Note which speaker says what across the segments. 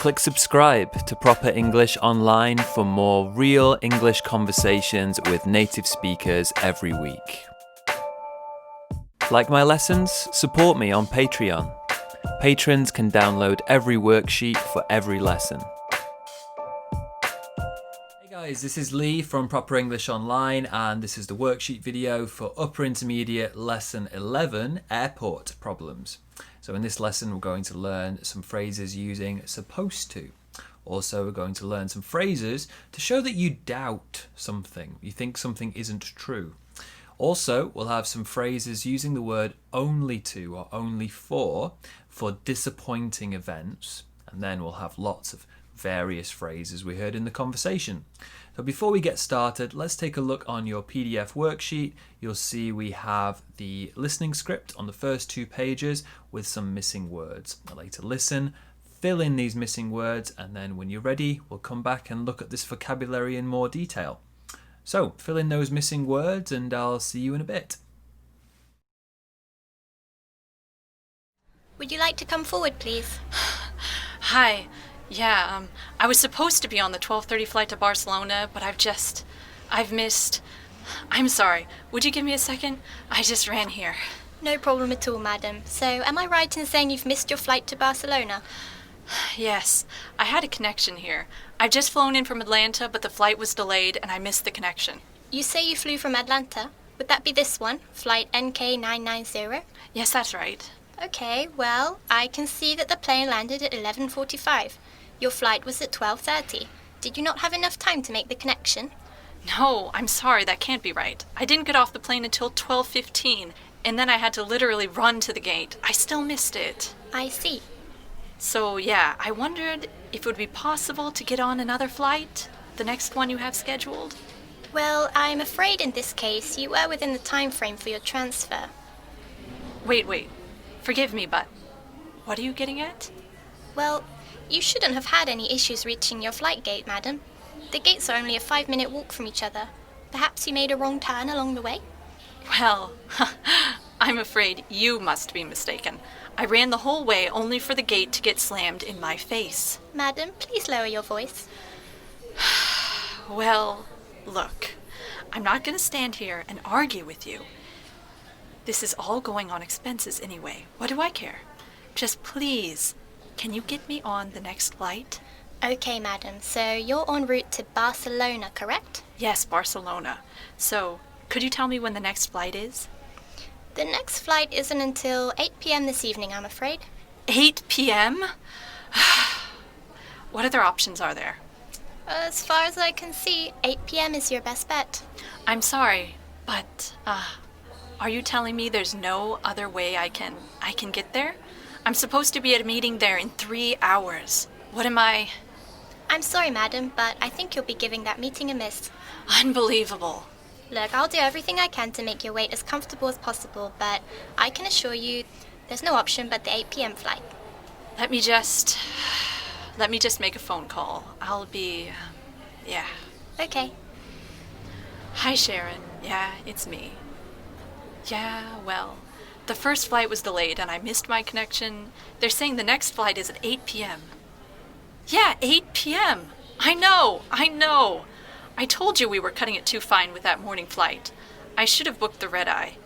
Speaker 1: Click subscribe to Proper English Online for more real English conversations with native speakers every week. Like my lessons? Support me on Patreon. Patrons can download every worksheet for every lesson. Hey guys, this is Lee from Proper English Online, and this is the worksheet video for Upper Intermediate Lesson 11, Airport Problems. So in this lesson, we're going to learn some phrases using supposed to. Also, we're going to learn some phrases to show that you doubt something, you think something isn't true. Also, we'll have some phrases using the word only to or only for disappointing events. And then we'll have lots of various phrases we heard in the conversation. So before we get started, let's take a look on your PDF worksheet. You'll see we have the listening script on the first 2 pages with some missing words. I'd like to listen, fill in these missing words, and then when you're ready, we'll come back and look at this vocabulary in more detail. So fill in those missing words and I'll see you in a bit.
Speaker 2: Would you like to come forward, please?
Speaker 3: Hi. Yeah, I was supposed to be on the 12:30 flight to Barcelona, but I've missed. I'm sorry. Would you give me a second? I just ran here.
Speaker 2: No problem at all, madam. So, am I right in saying you've missed your flight to Barcelona?
Speaker 3: Yes, I had a connection here. I've just flown in from Atlanta, but the flight was delayed and I missed the connection.
Speaker 2: You say you flew from Atlanta? Would that be this one, flight NK990?
Speaker 3: Yes, that's right.
Speaker 2: Okay, well, I can see that the plane landed at 11:45. Your flight was at 12:30. Did you not have enough time to make the connection?
Speaker 3: No, I'm sorry, that can't be right. I didn't get off the plane until 12:15, and then I had to literally run to the gate. I still missed it.
Speaker 2: I see.
Speaker 3: So, yeah, I wondered if it would be possible to get on another flight, the next one you have scheduled.
Speaker 2: Well, I'm afraid in this case you were within the time frame for your transfer.
Speaker 3: Wait. Forgive me, but what are you getting at?
Speaker 2: Well, you shouldn't have had any issues reaching your flight gate, madam. The gates are only a 5-minute walk from each other. Perhaps you made a wrong turn along the way?
Speaker 3: Well, I'm afraid you must be mistaken. I ran the whole way only for the gate to get slammed in my face.
Speaker 2: Madam, please lower your voice.
Speaker 3: Well, look, I'm not going to stand here and argue with you. This is all going on expenses anyway. What do I care? Just please, can you get me on the next flight?
Speaker 2: Okay, madam. So you're en route to Barcelona, correct?
Speaker 3: Yes, Barcelona. So, could you tell me when the next flight is?
Speaker 2: The next flight isn't until 8 p.m. this evening, I'm afraid.
Speaker 3: 8 p.m.? What other options are there?
Speaker 2: As far as I can see, 8 p.m. is your best bet.
Speaker 3: I'm sorry, but, are you telling me there's no other way I can get there? I'm supposed to be at a meeting there in 3 hours. What am I?
Speaker 2: I'm sorry, madam, but I think you'll be giving that meeting a miss.
Speaker 3: Unbelievable.
Speaker 2: Look, I'll do everything I can to make your wait as comfortable as possible, but I can assure you there's no option but the 8 p.m. flight.
Speaker 3: Let me just make a phone call. Yeah.
Speaker 2: Okay.
Speaker 3: Hi, Sharon. Yeah, it's me. Yeah, well, the first flight was delayed and I missed my connection. They're saying the next flight is at 8 p.m. Yeah, 8 p.m. I know. I told you we were cutting it too fine with that morning flight. I should have booked the red-eye.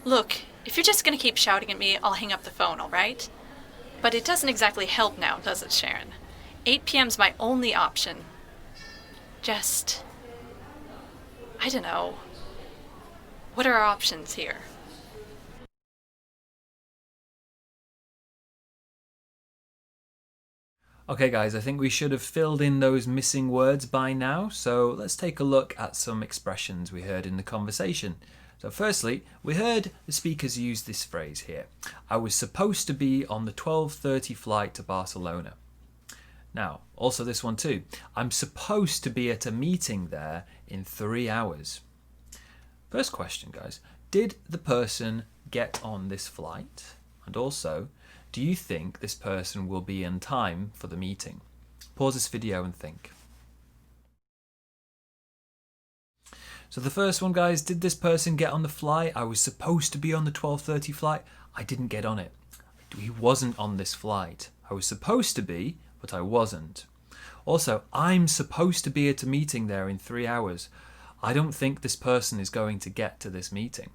Speaker 3: Look, if you're just going to keep shouting at me, I'll hang up the phone, all right? But it doesn't exactly help now, does it, Sharon? 8 p.m.'s my only option. I don't know. What are our options here?
Speaker 1: Okay guys, I think we should have filled in those missing words by now, so let's take a look at some expressions we heard in the conversation. So firstly, we heard the speakers use this phrase here. I was supposed to be on the 12:30 flight to Barcelona. Now, also this one too. I'm supposed to be at a meeting there in 3 hours. First question, guys. Did the person get on this flight? And also, do you think this person will be in time for the meeting? Pause this video and think. So the first one, guys, did this person get on the flight? I was supposed to be on the 12:30 flight. I didn't get on it. He wasn't on this flight. I was supposed to be, but I wasn't. Also, I'm supposed to be at a meeting there in 3 hours. I don't think this person is going to get to this meeting.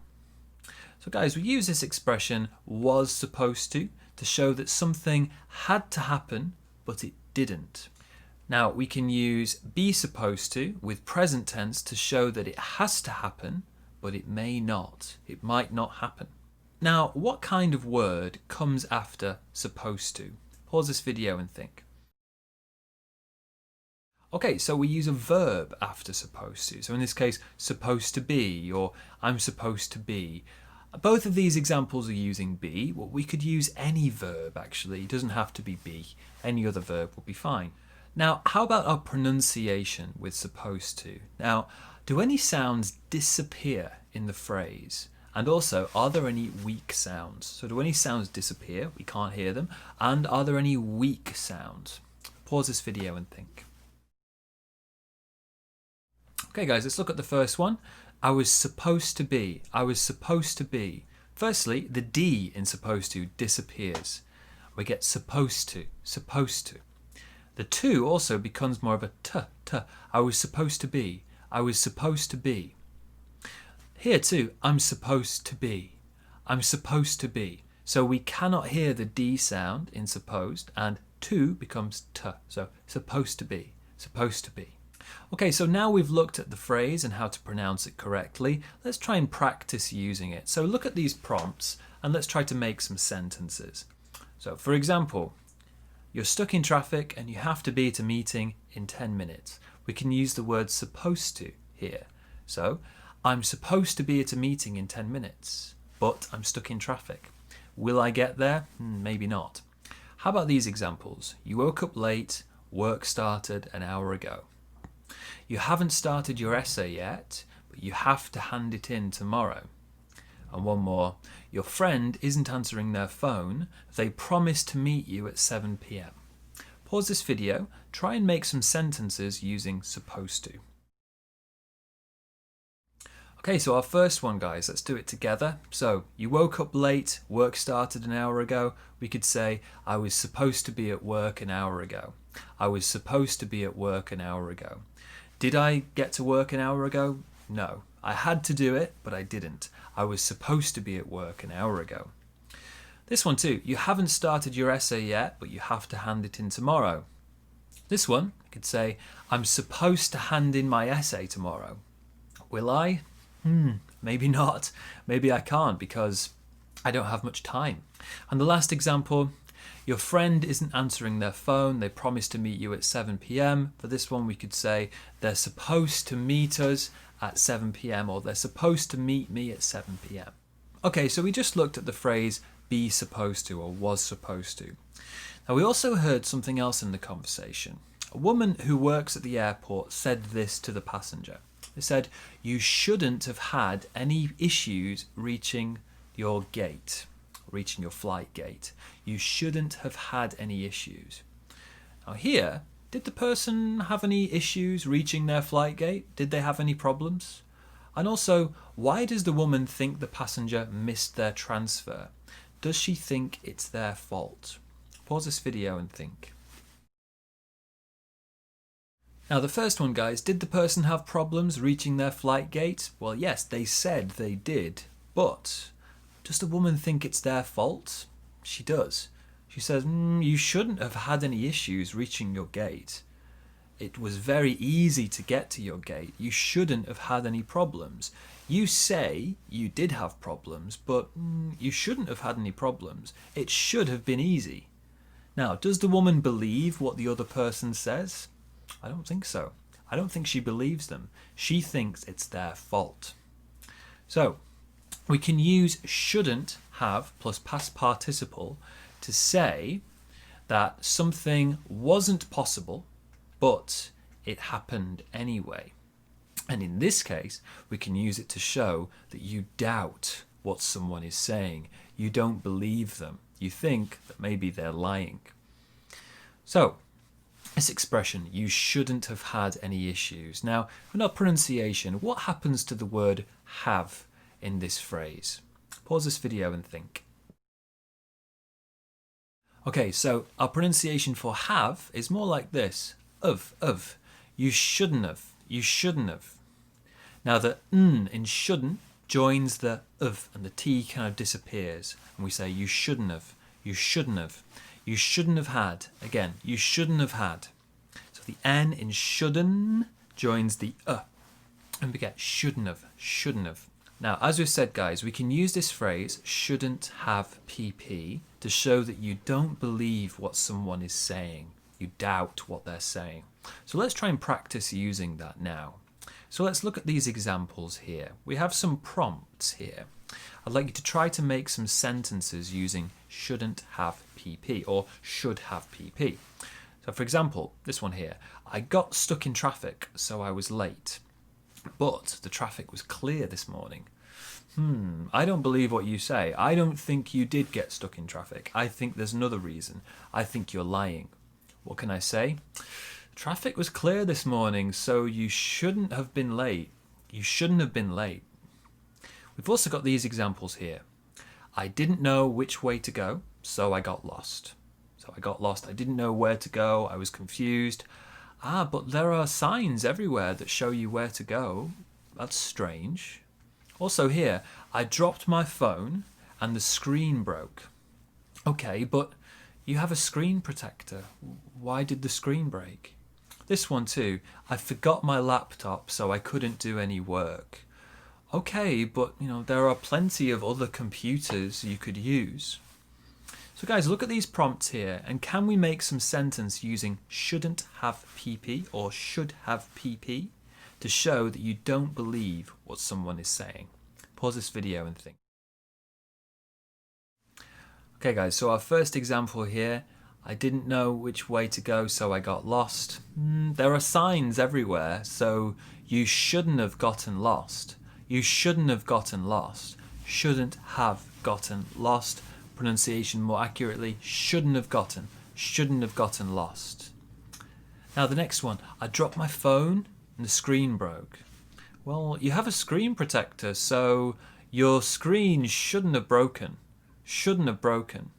Speaker 1: So guys, we use this expression was supposed to show that something had to happen, but it didn't. Now we can use be supposed to with present tense to show that it has to happen, but it may not. It might not happen. Now, what kind of word comes after supposed to? Pause this video and think. Okay, so we use a verb after supposed to. So in this case, supposed to be, or I'm supposed to be. Both of these examples are using be. Well, we could use any verb actually. It doesn't have to be be. Any other verb will be fine. Now, how about our pronunciation with supposed to? Now, do any sounds disappear in the phrase? And also, are there any weak sounds? So do any sounds disappear? We can't hear them. And are there any weak sounds? Pause this video and think. Okay guys, let's look at the first one. I was supposed to be. I was supposed to be. Firstly, the D in supposed to disappears. We get supposed to, supposed to. The to also becomes more of a t. I was supposed to be. I was supposed to be. Here too, I'm supposed to be. I'm supposed to be. So we cannot hear the D sound in supposed, and to becomes t. So supposed to be, supposed to be. Okay, so now we've looked at the phrase and how to pronounce it correctly. Let's try and practice using it. So look at these prompts and let's try to make some sentences. So for example, you're stuck in traffic and you have to be at a meeting in 10 minutes. We can use the word supposed to here. So, I'm supposed to be at a meeting in 10 minutes, but I'm stuck in traffic. Will I get there? Maybe not. How about these examples? You woke up late, work started an hour ago. You haven't started your essay yet, but you have to hand it in tomorrow. And one more, your friend isn't answering their phone, they promised to meet you at 7 p.m. Pause this video, try and make some sentences using supposed to. Okay, so our first one guys, let's do it together. So, you woke up late, work started an hour ago. We could say, I was supposed to be at work an hour ago. I was supposed to be at work an hour ago. Did I get to work an hour ago? No. I had to do it, but I didn't. I was supposed to be at work an hour ago. This one too, you haven't started your essay yet, but you have to hand it in tomorrow. This one, I could say, I'm supposed to hand in my essay tomorrow. Will I? Maybe not. Maybe I can't because I don't have much time. And the last example, your friend isn't answering their phone. They promised to meet you at 7 p.m. For this one, we could say they're supposed to meet us at 7 p.m. or they're supposed to meet me at 7 p.m. Okay, so we just looked at the phrase be supposed to or was supposed to. Now we also heard something else in the conversation. A woman who works at the airport said this to the passenger. They said, you shouldn't have had any issues reaching your gate, reaching your flight gate. You shouldn't have had any issues. Now here, did the person have any issues reaching their flight gate? Did they have any problems? And also, why does the woman think the passenger missed their transfer? Does she think it's their fault? Pause this video and think. Now the first one guys, did the person have problems reaching their flight gate? Well yes, they said they did, but does the woman think it's their fault? She does. She says, you shouldn't have had any issues reaching your gate. It was very easy to get to your gate. You shouldn't have had any problems. You say you did have problems, but you shouldn't have had any problems. It should have been easy. Now, does the woman believe what the other person says? I don't think so. I don't think she believes them. She thinks it's their fault. So, we can use shouldn't have plus past participle to say that something wasn't possible, but it happened anyway. And in this case, we can use it to show that you doubt what someone is saying. You don't believe them. You think that maybe they're lying. So, this expression, you shouldn't have had any issues. Now, in our pronunciation, what happens to the word have in this phrase? Pause this video and think. Okay, so our pronunciation for have is more like this. Of. You shouldn't have. You shouldn't have. Now the n in shouldn't joins the of and the T kind of disappears. And we say you shouldn't have. You shouldn't have. You shouldn't have had. Again, you shouldn't have had. So the N in shouldn't joins the and we get shouldn't have. Shouldn't have. Now, as we've said, guys, we can use this phrase, shouldn't have PP, to show that you don't believe what someone is saying. You doubt what they're saying. So let's try and practice using that now. So let's look at these examples here. We have some prompts here. I'd like you to try to make some sentences using shouldn't have PP or should have PP. So for example, this one here, I got stuck in traffic, so I was late. But the traffic was clear this morning. I don't believe what you say. I don't think you did get stuck in traffic. I think there's another reason. I think you're lying. What can I say? Traffic was clear this morning, so you shouldn't have been late. You shouldn't have been late. We've also got these examples here. I didn't know which way to go, so I got lost. I didn't know where to go. I was confused. But there are signs everywhere that show you where to go. That's strange. Also here, I dropped my phone and the screen broke. Okay, but you have a screen protector. Why did the screen break? This one too, I forgot my laptop so I couldn't do any work. Okay, but there are plenty of other computers you could use. So guys, look at these prompts here, and can we make some sentence using shouldn't have PP or should have PP to show that you don't believe what someone is saying? Pause this video and think. Okay guys, so our first example here, I didn't know which way to go, so I got lost. There are signs everywhere, so you shouldn't have gotten lost. You shouldn't have gotten lost. Shouldn't have gotten lost. Pronunciation more accurately, shouldn't have gotten lost. Now the next one, I dropped my phone and the screen broke. Well, you have a screen protector, so your screen shouldn't have broken. Shouldn't have broken.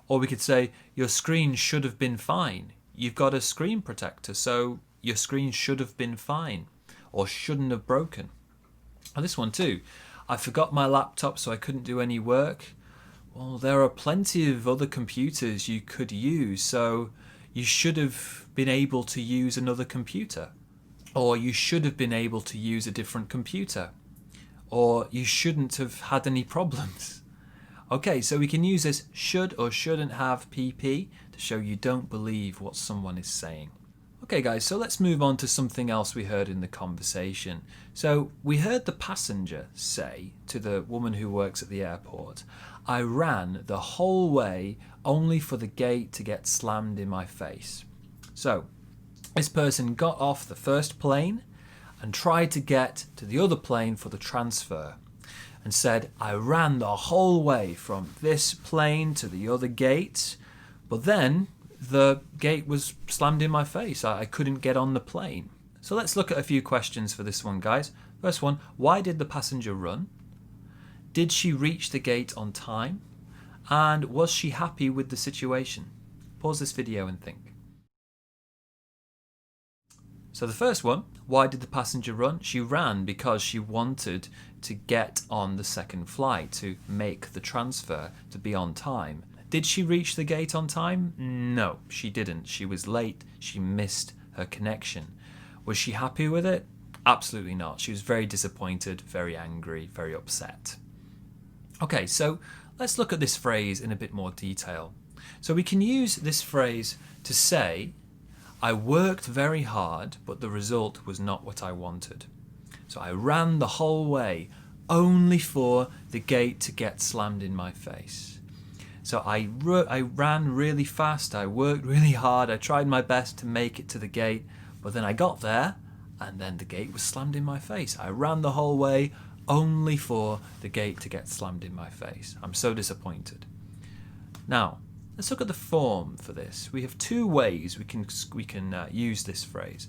Speaker 1: Or we could say your screen should have been fine. You've got a screen protector, so your screen should have been fine or shouldn't have broken. And this one too, I forgot my laptop so I couldn't do any work. Well, there are plenty of other computers you could use, so you should have been able to use another computer. Or you should have been able to use a different computer. Or you shouldn't have had any problems. Okay, so we can use this should or shouldn't have PP to show you don't believe what someone is saying. Okay guys, so let's move on to something else we heard in the conversation. So we heard the passenger say to the woman who works at the airport, I ran the whole way only for the gate to get slammed in my face. So this person got off the first plane and tried to get to the other plane for the transfer and said, I ran the whole way from this plane to the other gate, but then the gate was slammed in my face. I couldn't get on the plane. So let's look at a few questions for this one, guys. First one, why did the passenger run? Did she reach the gate on time? And was she happy with the situation? Pause this video and think. So the first one, why did the passenger run? She ran because she wanted to get on the second flight, to make the transfer, to be on time. Did she reach the gate on time? No, she didn't. She was late. She missed her connection. Was she happy with it? Absolutely not. She was very disappointed, very angry, very upset. Okay, so let's look at this phrase in a bit more detail. So we can use this phrase to say, I worked very hard, but the result was not what I wanted. So I ran the whole way only for the gate to get slammed in my face. So I ran really fast, I worked really hard, I tried my best to make it to the gate, but then I got there and then the gate was slammed in my face. I ran the whole way only for the gate to get slammed in my face. I'm so disappointed. Now, let's look at the form for this. We have two ways we can use this phrase.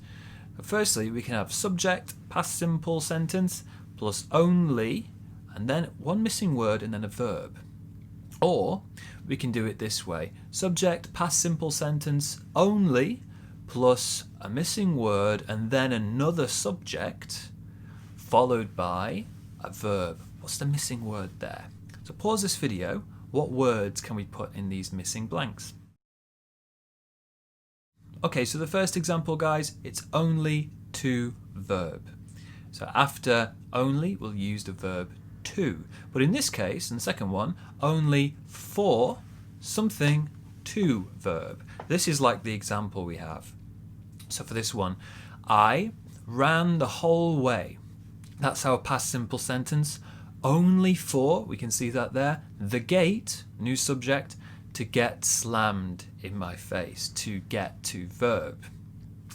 Speaker 1: Firstly, we can have subject, past simple sentence, plus only, and then one missing word and then a verb. Or we can do it this way. Subject, past simple sentence, only, plus a missing word and then another subject followed by a verb. What's the missing word there? So pause this video. What words can we put in these missing blanks? Okay, so the first example, guys, it's only to verb. So after only, we'll use the verb to. But in this case, in the second one, only for something to verb. This is like the example we have. So for this one, I ran the whole way. That's our past simple sentence. Only for, we can see that there, the gate, new subject, to get slammed in my face, to get to verb.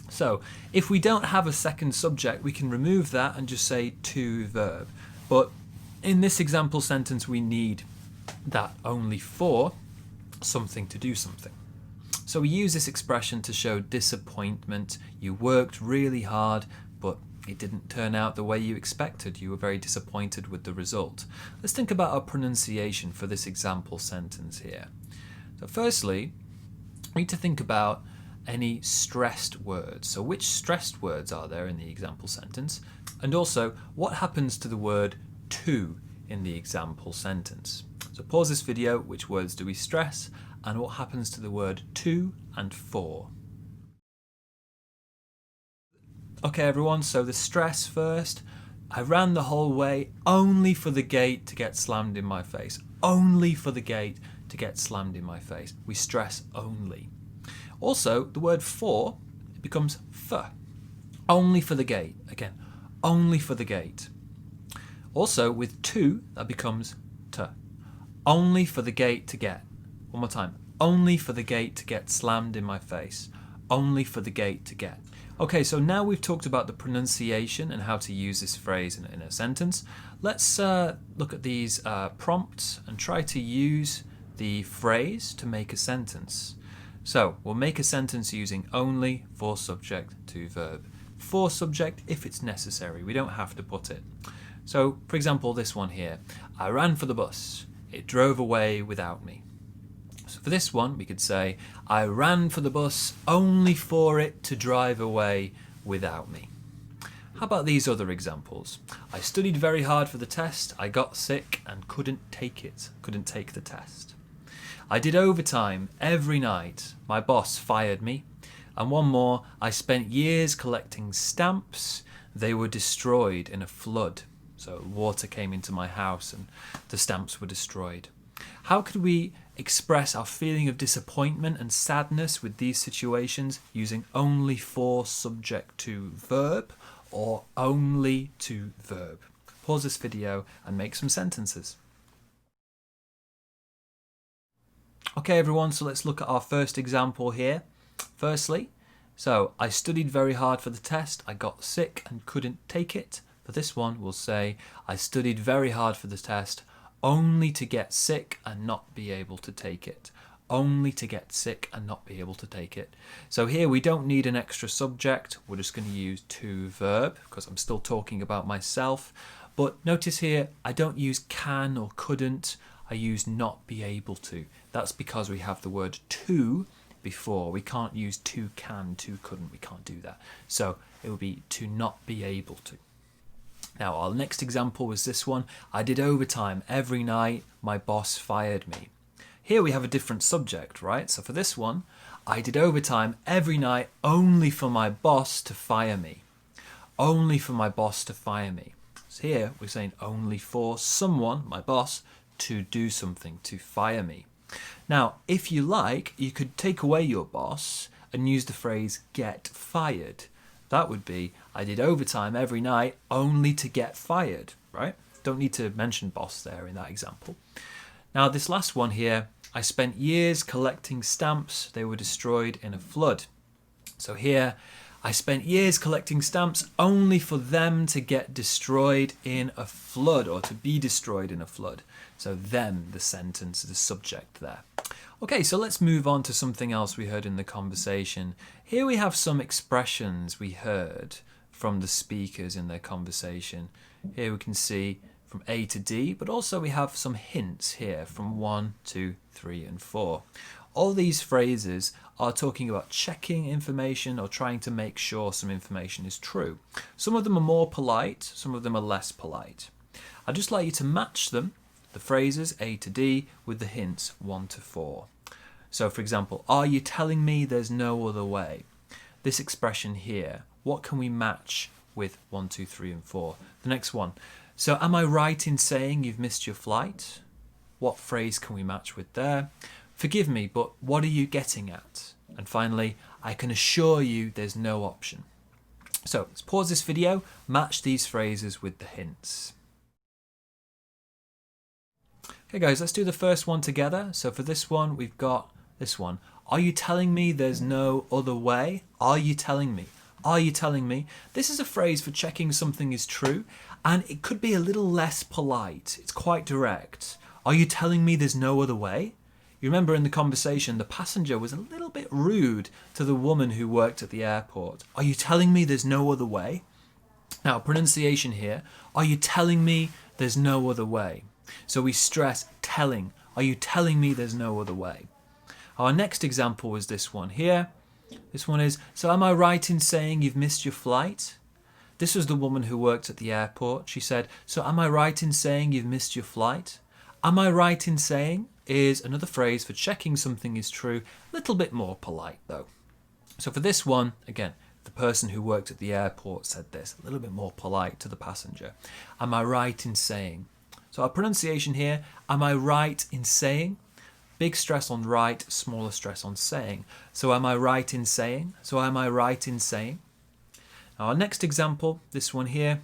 Speaker 1: So if we don't have a second subject, we can remove that and just say to verb. But in this example sentence, we need that only for something to do something. So we use this expression to show disappointment. You worked really hard, but it didn't turn out the way you expected. You were very disappointed with the result. Let's think about our pronunciation for this example sentence here. So firstly, we need to think about any stressed words. So which stressed words are there in the example sentence? And also, what happens to the word to in the example sentence? So pause this video, which words do we stress, and what happens to the word to and for? Okay everyone, so the stress first. I ran the whole way only for the gate to get slammed in my face. Only for the gate to get slammed in my face. We stress only. Also, the word for, it becomes for. Only for the gate. Again, only for the gate. Also, with to, that becomes to. Only for the gate to get. One more time. Only for the gate to get slammed in my face. Only for the gate to get. Okay, so now we've talked about the pronunciation and how to use this phrase in a sentence. Let's look at these prompts and try to use the phrase to make a sentence. So we'll make a sentence using only for subject to verb. For subject if it's necessary. We don't have to put it. So for example, this one here. I ran for the bus. It drove away without me. So for this one, we could say, I ran for the bus only for it to drive away without me. How about these other examples? I studied very hard for the test. I got sick and couldn't take the test. I did overtime every night. My boss fired me. And one more, I spent years collecting stamps. They were destroyed in a flood. So water came into my house and the stamps were destroyed. How could we express our feeling of disappointment and sadness with these situations using only for subject to verb or only to verb? Pause this video and make some sentences. Okay everyone, so let's look at our first example here. Firstly, so I studied very hard for the test. I got sick and couldn't take it. For this one, we'll say I studied very hard for the test only to get sick and not be able to take it. Only to get sick and not be able to take it. So here we don't need an extra subject. We're just going to use to verb because I'm still talking about myself. But notice here, I don't use can or couldn't. I use not be able to. That's because we have the word to before. We can't use to can, to couldn't. We can't do that. So it would be to not be able to. Now our next example was this one. I did overtime every night. My boss fired me. Here we have a different subject, right? So for this one, I did overtime every night only for my boss to fire me. Only for my boss to fire me. So here we're saying only for someone, my boss, to do something, to fire me. Now, if you like, you could take away your boss and use the phrase get fired. That would be, I did overtime every night only to get fired, right? Don't need to mention boss there in that example. Now, this last one here, I spent years collecting stamps. They were destroyed in a flood. So here, I spent years collecting stamps only for them to get destroyed in a flood or to be destroyed in a flood. So them, the sentence, the subject there. Okay, so let's move on to something else we heard in the conversation. Here we have some expressions we heard from the speakers in their conversation. Here we can see from A to D, but also we have some hints here from 1, 2, 3 and 4. All these phrases are talking about checking information or trying to make sure some information is true. Some of them are more polite, some of them are less polite. I'd just like you to match them, the phrases A to D, with the hints 1 to 4. So for example, are you telling me there's no other way? This expression here, what can we match with 1, 2, 3 and 4? The next one, so am I right in saying you've missed your flight? What phrase can we match with there? Forgive me, but what are you getting at? And finally, I can assure you there's no option. So let's pause this video, match these phrases with the hints. Okay guys, let's do the first one together. So for this one, we've got this one. Are you telling me there's no other way? Are you telling me? Are you telling me? This is a phrase for checking something is true, and it could be a little less polite. It's quite direct. Are you telling me there's no other way? You remember in the conversation, the passenger was a little bit rude to the woman who worked at the airport. Are you telling me there's no other way? Now, pronunciation here. Are you telling me there's no other way? So we stress telling. Are you telling me there's no other way? Our next example is this one here. This one is, so am I right in saying you've missed your flight? This was the woman who worked at the airport. She said, so am I right in saying you've missed your flight? Am I right in saying is another phrase for checking something is true, a little bit more polite though. So for this one, again, the person who worked at the airport said this, a little bit more polite to the passenger. Am I right in saying? So our pronunciation here, am I right in saying? Big stress on right, smaller stress on saying. So am I right in saying? So am I right in saying? Now our next example, this one here,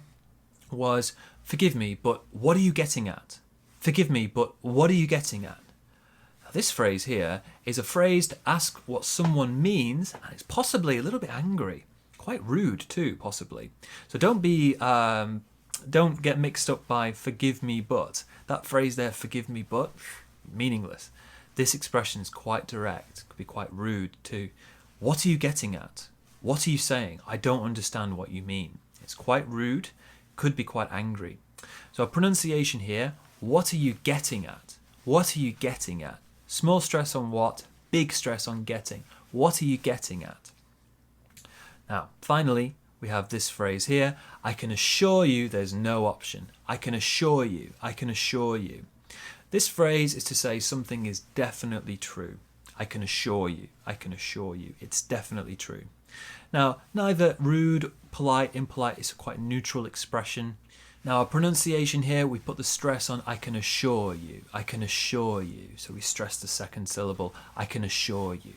Speaker 1: was forgive me, but what are you getting at? Forgive me, but what are you getting at? Now, this phrase here is a phrase to ask what someone means, and it's possibly a little bit angry, quite rude too, possibly. So don't get mixed up by forgive me, but. That phrase there, forgive me, but, meaningless. This expression is quite direct, could be quite rude too. What are you getting at? What are you saying? I don't understand what you mean. It's quite rude, could be quite angry. So our pronunciation here, what are you getting at? What are you getting at? Small stress on what, big stress on getting. What are you getting at? Now, finally, we have this phrase here, I can assure you there's no option. I can assure you, I can assure you. This phrase is to say something is definitely true. I can assure you, I can assure you, it's definitely true. Now, neither rude, polite, impolite is a quite neutral expression. Now, our pronunciation here, we put the stress on I can assure you, I can assure you. So we stress the second syllable, I can assure you.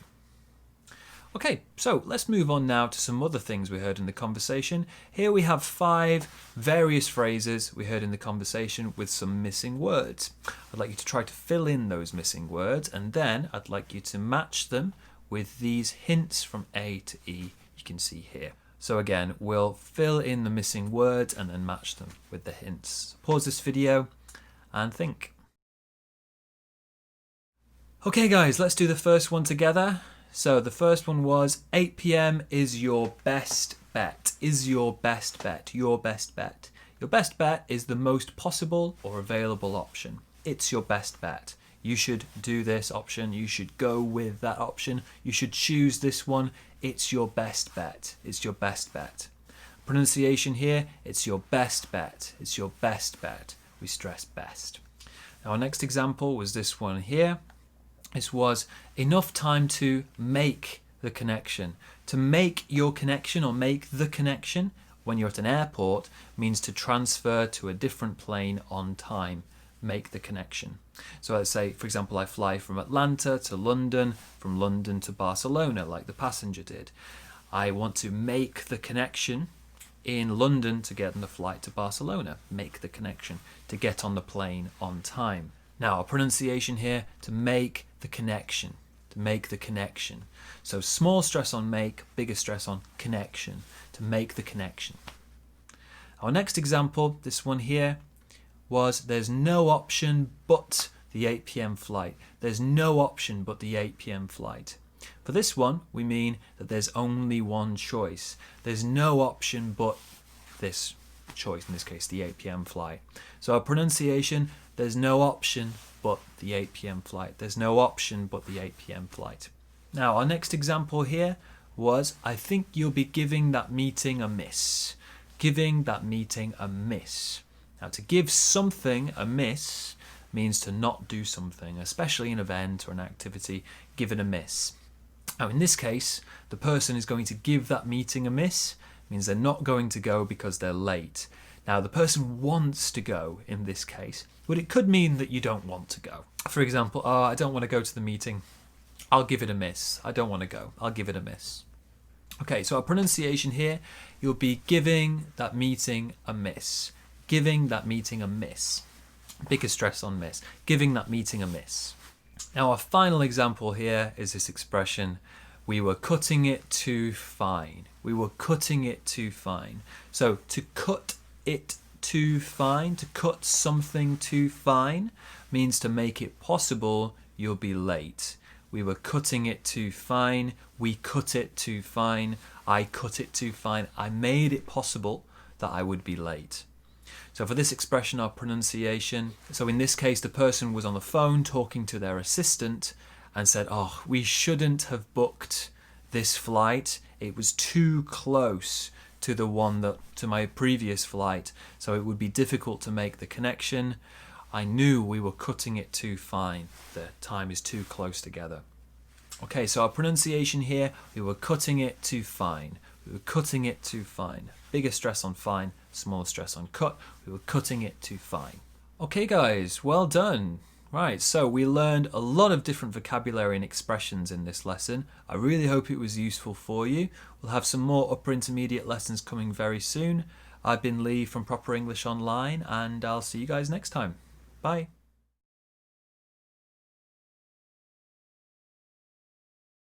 Speaker 1: Okay, so let's move on now to some other things we heard in the conversation. Here we have 5 various phrases we heard in the conversation with some missing words. I'd like you to try to fill in those missing words, and then I'd like you to match them with these hints from A to E you can see here. So again, we'll fill in the missing words and then match them with the hints. Pause this video and think. Okay guys, let's do the first one together. So the first one was 8 p.m. is your best bet. Is your best bet. Your best bet. Your best bet is the most possible or available option. It's your best bet. You should do this option. You should go with that option. You should choose this one. It's your best bet. It's your best bet. Pronunciation here, it's your best bet. It's your best bet. We stress best. Now our next example was this one here. This was enough time to make the connection. To make your connection or make the connection when you're at an airport means to transfer to a different plane on time. Make the connection. So let's say, for example, I fly from Atlanta to London, from London to Barcelona, like the passenger did. I want to make the connection in London to get on the flight to Barcelona. Make the connection to get on the plane on time. Now, our pronunciation here, to make the connection. To make the connection. So small stress on make, bigger stress on connection. To make the connection. Our next example, this one here, was there's no option but the 8 p.m. flight. There's no option but the 8 p.m. flight. For this one, we mean that there's only one choice. There's no option but this choice, in this case the 8 p.m. flight. So our pronunciation, there's no option but the 8 p.m. flight. There's no option but the 8 p.m. flight. Now our next example here was, I think you'll be giving that meeting a miss. Giving that meeting a miss. Now to give something a miss means to not do something, especially an event or an activity, give it a miss. Now in this case, the person is going to give that meeting a miss, means they're not going to go because they're late. Now the person wants to go in this case, but it could mean that you don't want to go. For example, oh, I don't want to go to the meeting. I'll give it a miss. I don't want to go. I'll give it a miss. Okay, so our pronunciation here, you'll be giving that meeting a miss. Giving that meeting a miss. Bigger stress on miss. Giving that meeting a miss. Now our final example here is this expression, we were cutting it too fine. We were cutting it too fine. So to cut it too fine, to cut something too fine, means to make it possible you'll be late. We were cutting it too fine. We cut it too fine. I cut it too fine. I made it possible that I would be late. So for this expression, our pronunciation, so in this case the person was on the phone talking to their assistant and said, oh, we shouldn't have booked this flight. It was too close to the one to my previous flight, so it would be difficult to make the connection. I knew we were cutting it too fine. The time is too close together. Okay, so our pronunciation here, we were cutting it too fine. We were cutting it too fine. Bigger stress on fine, smaller stress on cut. We were cutting it too fine. Okay guys, well done. Right, so we learned a lot of different vocabulary and expressions in this lesson. I really hope it was useful for you. We'll have some more upper intermediate lessons coming very soon. I've been Lee from Proper English Online, and I'll see you guys next time. Bye.